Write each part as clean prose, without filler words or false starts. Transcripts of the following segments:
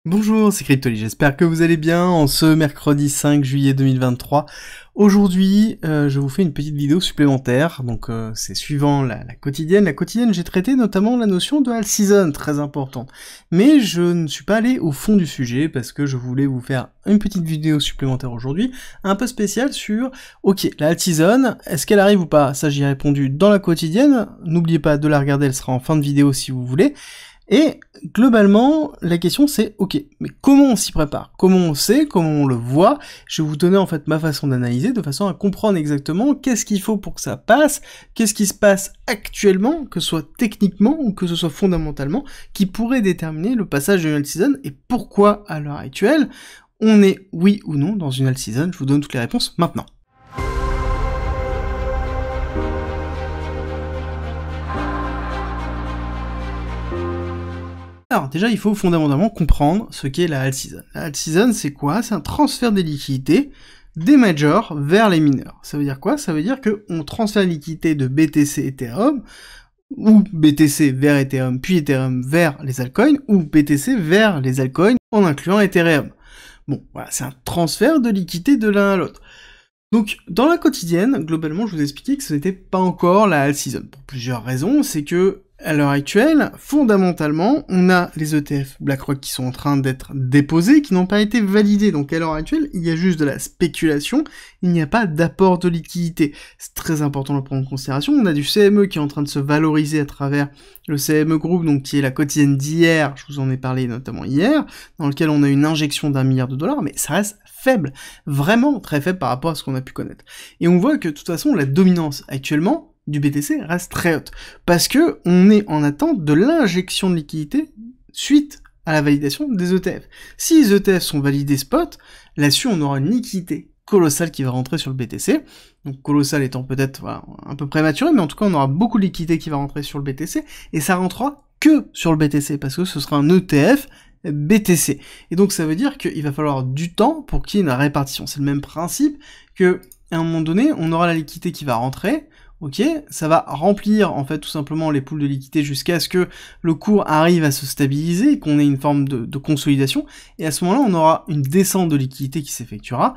Bonjour, c'est Cryptoly, j'espère que vous allez bien en ce mercredi 5 juillet 2023. Aujourd'hui, je vous fais une petite vidéo supplémentaire, donc c'est suivant la quotidienne. La quotidienne, j'ai traité notamment la notion de Alt Season, très importante. Mais je ne suis pas allé au fond du sujet, parce que je voulais vous faire une petite vidéo supplémentaire aujourd'hui, un peu spéciale sur, ok, la Alt Season, est-ce qu'elle arrive ou pas? Ça, j'y ai répondu dans la quotidienne, n'oubliez pas de la regarder, elle sera en fin de vidéo si vous voulez. Et globalement, la question c'est, ok, mais comment on s'y prépare? Comment on sait? Comment on le voit? Je vais vous donner en fait ma façon d'analyser, de façon à comprendre exactement qu'est-ce qu'il faut pour que ça passe, qu'est-ce qui se passe actuellement, que ce soit techniquement ou que ce soit fondamentalement, qui pourrait déterminer le passage d'une alt season, et pourquoi à l'heure actuelle, on est oui ou non dans une alt season. Je vous donne toutes les réponses maintenant. Alors déjà, il faut fondamentalement comprendre ce qu'est la alt season. La alt season, c'est quoi? C'est un transfert des liquidités des majors vers les mineurs. Ça veut dire quoi? Ça veut dire qu'on transfère les liquidités de BTC Ethereum, ou BTC vers Ethereum, puis Ethereum vers les altcoins, ou BTC vers les altcoins en incluant Ethereum. Bon, voilà, c'est un transfert de liquidités de l'un à l'autre. Donc, dans la quotidienne, globalement, je vous expliquais que ce n'était pas encore la alt season. Pour plusieurs raisons, c'est que, à l'heure actuelle, fondamentalement, on a les ETF BlackRock qui sont en train d'être déposés, qui n'ont pas été validés. Donc, à l'heure actuelle, il y a juste de la spéculation, il n'y a pas d'apport de liquidité. C'est très important de le prendre en considération. On a du CME qui est en train de se valoriser à travers le CME Group, donc qui est la quotidienne d'hier, je vous en ai parlé notamment hier, dans lequel on a une injection d'1 milliard de dollars, mais ça reste faible, vraiment très faible par rapport à ce qu'on a pu connaître. Et on voit que de toute façon, la dominance actuellement du BTC reste très haute, parce que on est en attente de l'injection de liquidité suite à la validation des ETF. Si les ETF sont validés spot, là-dessus on aura une liquidité colossale qui va rentrer sur le BTC, donc colossal étant peut-être voilà, un peu prématuré, mais en tout cas on aura beaucoup de liquidité qui va rentrer sur le BTC, et ça rentrera que sur le BTC, parce que ce sera un ETF BTC. Et donc ça veut dire qu'il va falloir du temps pour qu'il y ait une répartition. C'est le même principe que, à un moment donné, on aura la liquidité qui va rentrer, ok, ça va remplir en fait tout simplement les poules de liquidité jusqu'à ce que le cours arrive à se stabiliser, qu'on ait une forme de consolidation, et à ce moment-là on aura une descente de liquidité qui s'effectuera,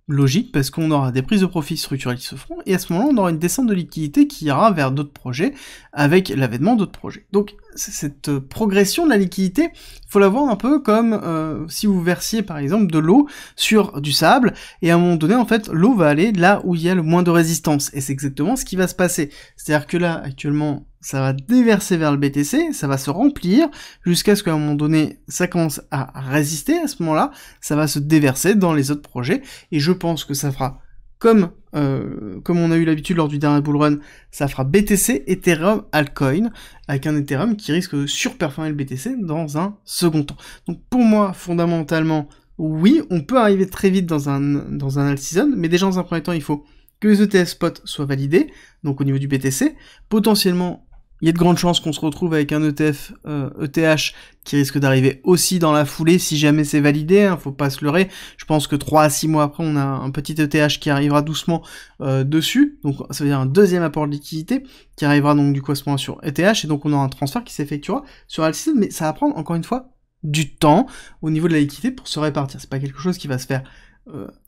logique, parce qu'on aura des prises de profit structurelles qui se feront, et à ce moment-là, on aura une descente de liquidité qui ira vers d'autres projets, avec l'avènement d'autres projets. Donc, cette progression de la liquidité, il faut la voir un peu comme si vous versiez, par exemple, de l'eau sur du sable, et à un moment donné, en fait, l'eau va aller là où il y a le moins de résistance, et c'est exactement ce qui va se passer. C'est-à-dire que là, actuellement, ça va déverser vers le BTC, ça va se remplir, jusqu'à ce qu'à un moment donné, ça commence à résister, à ce moment-là, ça va se déverser dans les autres projets, et je pense que ça fera, comme on a eu l'habitude lors du dernier bullrun, ça fera BTC, Ethereum, Altcoin, avec un Ethereum qui risque de surperformer le BTC dans un second temps. Donc pour moi, fondamentalement, oui, on peut arriver très vite dans un alt season, mais déjà dans un premier temps, il faut que les ETF spot soient validés, donc au niveau du BTC, potentiellement, il y a de grandes chances qu'on se retrouve avec un ETF ETH qui risque d'arriver aussi dans la foulée si jamais c'est validé, hein, faut pas se leurrer. Je pense que 3 à 6 mois après, on a un petit ETH qui arrivera doucement dessus, donc ça veut dire un deuxième apport de liquidité qui arrivera donc du coup à ce moment sur ETH, et donc on aura un transfert qui s'effectuera sur Altseason, mais ça va prendre encore une fois du temps au niveau de la liquidité pour se répartir. C'est pas quelque chose qui va se faire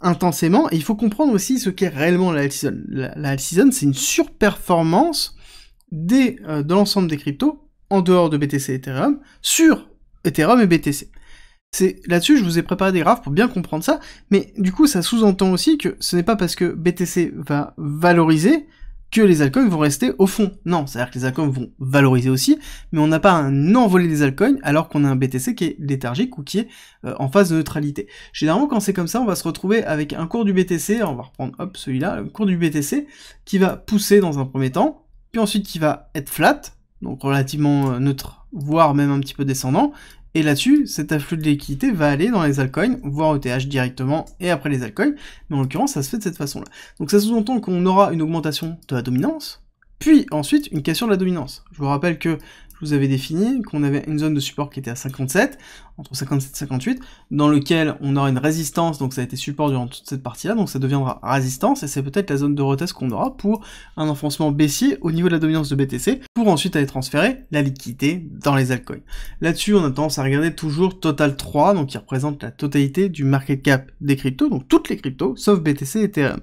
intensément, et il faut comprendre aussi ce qu'est réellement la alt season. La alt season, c'est une surperformance de l'ensemble des cryptos, en dehors de BTC et Ethereum, sur Ethereum et BTC. C'est là-dessus, je vous ai préparé des graphes pour bien comprendre ça, mais du coup, ça sous-entend aussi que ce n'est pas parce que BTC va valoriser que les altcoins vont rester au fond. Non, c'est-à-dire que les altcoins vont valoriser aussi, mais on n'a pas un envolé des altcoins alors qu'on a un BTC qui est léthargique ou qui est en phase de neutralité. Généralement, quand c'est comme ça, on va se retrouver avec un cours du BTC, on va reprendre, hop, celui-là, le cours du BTC, qui va pousser dans un premier temps, puis ensuite qui va être flat, donc relativement neutre, voire même un petit peu descendant, et là-dessus, cet afflux de liquidité va aller dans les altcoins, voire ETH directement, et après les altcoins, mais en l'occurrence, ça se fait de cette façon-là. Donc ça sous-entend qu'on aura une augmentation de la dominance, puis ensuite une cassure de la dominance. Je vous rappelle que je vous avais défini qu'on avait une zone de support qui était à 57, entre 57 et 58, dans lequel on aura une résistance, donc ça a été support durant toute cette partie-là, donc ça deviendra résistance, et c'est peut-être la zone de retest qu'on aura pour un enfoncement baissier au niveau de la dominance de BTC, pour ensuite aller transférer la liquidité dans les altcoins. Là-dessus, on a tendance à regarder toujours Total 3, donc qui représente la totalité du market cap des cryptos, donc toutes les cryptos, sauf BTC et Ethereum,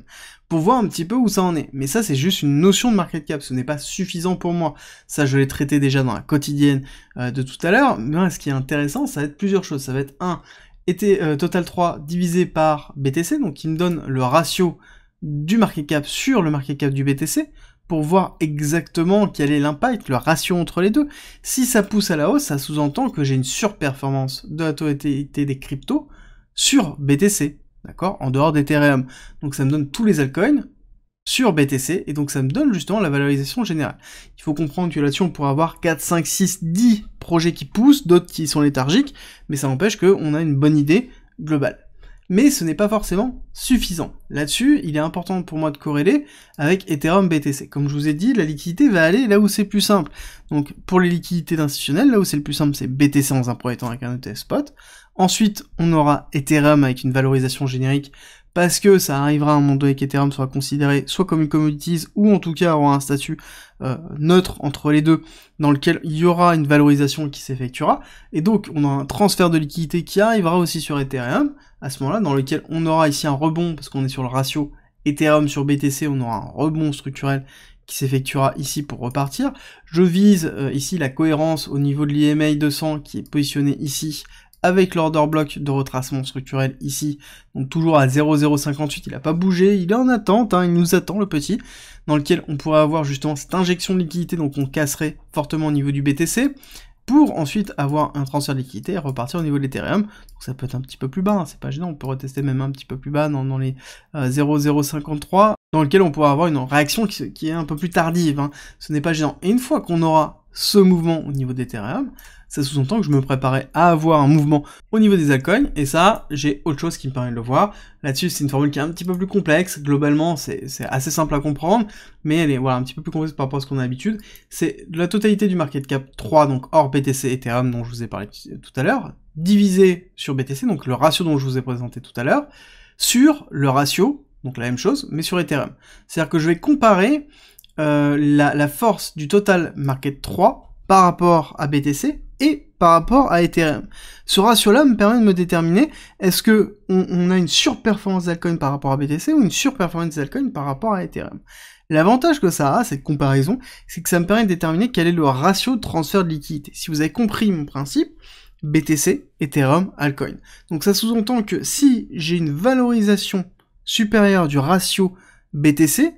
pour voir un petit peu où ça en est. Mais ça, c'est juste une notion de market cap, ce n'est pas suffisant pour moi. Ça, je l'ai traité déjà dans la quotidienne de tout à l'heure, mais ce qui est intéressant, ça va être plusieurs choses. Ça va être Total 3 divisé par BTC, donc qui me donne le ratio du market cap sur le market cap du BTC, pour voir exactement quel est l'impact, le ratio entre les deux. Si ça pousse à la hausse, ça sous-entend que j'ai une surperformance de la totalité des cryptos sur BTC. D'accord, en dehors d'Ethereum. Donc ça me donne tous les altcoins sur BTC, et donc ça me donne justement la valorisation générale. Il faut comprendre que là-dessus, on pourrait avoir 4, 5, 6, 10 projets qui poussent, d'autres qui sont léthargiques, mais ça n'empêche qu'on a une bonne idée globale. Mais ce n'est pas forcément suffisant. Là-dessus, il est important pour moi de corréler avec Ethereum BTC. Comme je vous ai dit, la liquidité va aller là où c'est plus simple. Donc pour les liquidités institutionnelles, là où c'est le plus simple, c'est BTC dans un premier temps avec un ETF spot. Ensuite, on aura Ethereum avec une valorisation générique, parce que ça arrivera à un moment donné qu'Ethereum soit considéré soit comme une commodities, ou en tout cas aura un statut neutre entre les deux, dans lequel il y aura une valorisation qui s'effectuera, et donc on a un transfert de liquidité qui arrivera aussi sur Ethereum, à ce moment-là, dans lequel on aura ici un rebond, parce qu'on est sur le ratio Ethereum sur BTC, on aura un rebond structurel qui s'effectuera ici pour repartir. Je vise ici la cohérence au niveau de l'EMA 200 qui est positionné ici, avec l'order block de retracement structurel ici, donc toujours à 0,058, il n'a pas bougé, il est en attente, il nous attend le petit, dans lequel on pourrait avoir justement cette injection de liquidité, donc on casserait fortement au niveau du BTC, pour ensuite avoir un transfert de liquidité et repartir au niveau de l'Ethereum. Donc ça peut être un petit peu plus bas, c'est pas gênant, on peut retester même un petit peu plus bas dans les 0,053, dans lequel on pourra avoir une réaction qui est un peu plus tardive, ce n'est pas gênant. Et une fois qu'on aura ce mouvement au niveau d'Ethereum, ça sous-entend que je me préparais à avoir un mouvement au niveau des altcoins, et ça, j'ai autre chose qui me permet de le voir. Là-dessus, c'est une formule qui est un petit peu plus complexe, globalement, c'est assez simple à comprendre, mais elle est un petit peu plus complexe par rapport à ce qu'on a l'habitude. C'est la totalité du market cap 3, donc hors BTC et Ethereum, dont je vous ai parlé tout à l'heure, divisé sur BTC, donc le ratio dont je vous ai présenté tout à l'heure, sur le ratio, donc la même chose, mais sur Ethereum. C'est-à-dire que je vais comparer la force du total market 3 par rapport à BTC et par rapport à Ethereum. Ce ratio-là me permet de me déterminer est-ce que on a une surperformance d'altcoin par rapport à BTC ou une surperformance d'altcoin par rapport à Ethereum. L'avantage que ça a, cette comparaison, c'est que ça me permet de déterminer quel est le ratio de transfert de liquidité. Si vous avez compris mon principe, BTC, Ethereum, altcoin. Donc ça sous-entend que si j'ai une valorisation supérieure du ratio BTC,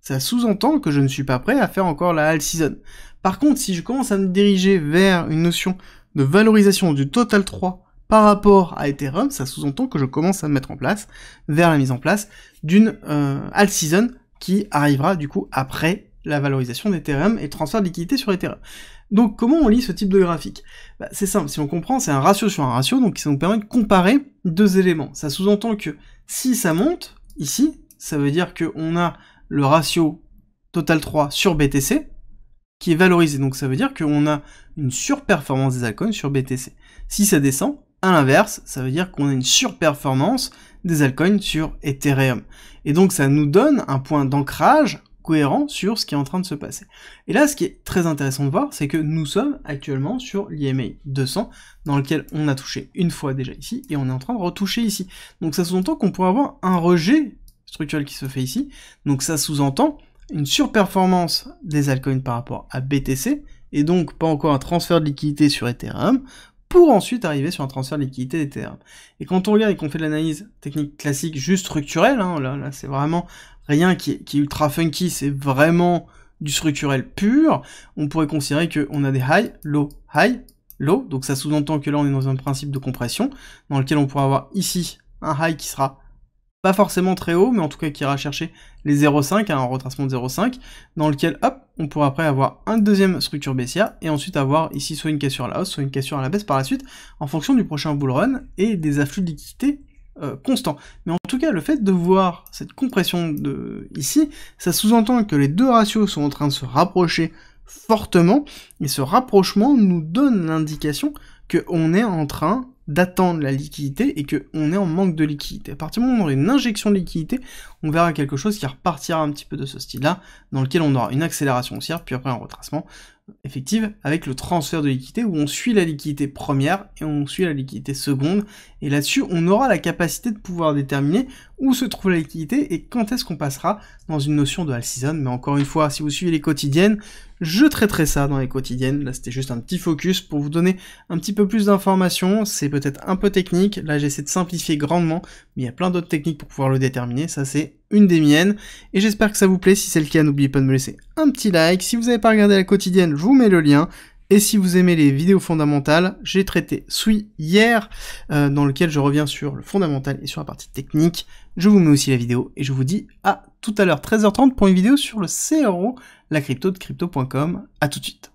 ça sous-entend que je ne suis pas prêt à faire encore la alt season. Par contre, si je commence à me diriger vers une notion de valorisation du Total 3 par rapport à Ethereum, ça sous-entend que je commence à me mettre en place vers la mise en place d'une alt season qui arrivera du coup après la valorisation d'Ethereum et transfert de liquidité sur Ethereum. Donc comment on lit ce type de graphique? C'est simple, si on comprend, c'est un ratio sur un ratio, donc ça nous permet de comparer deux éléments. Ça sous-entend que si ça monte, ici, ça veut dire qu'on a le ratio Total 3 sur BTC, qui est valorisé, donc ça veut dire qu'on a une surperformance des altcoins sur BTC. Si ça descend, à l'inverse, ça veut dire qu'on a une surperformance des altcoins sur Ethereum. Et donc ça nous donne un point d'ancrage cohérent sur ce qui est en train de se passer. Et là, ce qui est très intéressant de voir, c'est que nous sommes actuellement sur l'EMA 200, dans lequel on a touché une fois déjà ici, et on est en train de retoucher ici. Donc ça sous-entend qu'on pourrait avoir un rejet structurel qui se fait ici, donc ça sous-entend une surperformance des altcoins par rapport à BTC, et donc pas encore un transfert de liquidité sur Ethereum, pour ensuite arriver sur un transfert de liquidité d'Ethereum. Et quand on regarde et qu'on fait de l'analyse technique classique juste structurelle, là c'est vraiment rien qui est ultra funky, c'est vraiment du structurel pur, on pourrait considérer qu'on a des high, low, donc ça sous-entend que là on est dans un principe de compression, dans lequel on pourrait avoir ici un high qui sera pas forcément très haut, mais en tout cas qui ira chercher les 0,5, un retracement de 0,5, dans lequel, hop, on pourra après avoir une deuxième structure baissière, et ensuite avoir ici soit une cassure à la hausse, soit une cassure à la baisse par la suite, en fonction du prochain bull run, et des afflux de liquidité constants. Mais en tout cas, le fait de voir cette compression ici, ça sous-entend que les deux ratios sont en train de se rapprocher fortement, et ce rapprochement nous donne l'indication qu'on est en train d'attendre la liquidité et qu'on est en manque de liquidité. À partir du moment où on aura une injection de liquidité, on verra quelque chose qui repartira un petit peu de ce style-là, dans lequel on aura une accélération haussière, puis après un retracement effectif avec le transfert de liquidité où on suit la liquidité première et on suit la liquidité seconde, et là-dessus on aura la capacité de pouvoir déterminer où se trouve la liquidité et quand est-ce qu'on passera dans une notion de all season. Mais encore une fois, si vous suivez les quotidiennes, je traiterai ça dans les quotidiennes. Là c'était juste un petit focus pour vous donner un petit peu plus d'informations, c'est peut-être un peu technique, là j'essaie de simplifier grandement, mais il y a plein d'autres techniques pour pouvoir le déterminer, ça c'est une des miennes, et j'espère que ça vous plaît. Si c'est le cas, n'oubliez pas de me laisser un petit like. Si vous n'avez pas regardé la quotidienne, je vous mets le lien. Et si vous aimez les vidéos fondamentales, j'ai traité celui hier, dans lequel je reviens sur le fondamental et sur la partie technique. Je vous mets aussi la vidéo, et je vous dis à tout à l'heure, 13h30, pour une vidéo sur le CRO, la crypto de crypto.com. À tout de suite.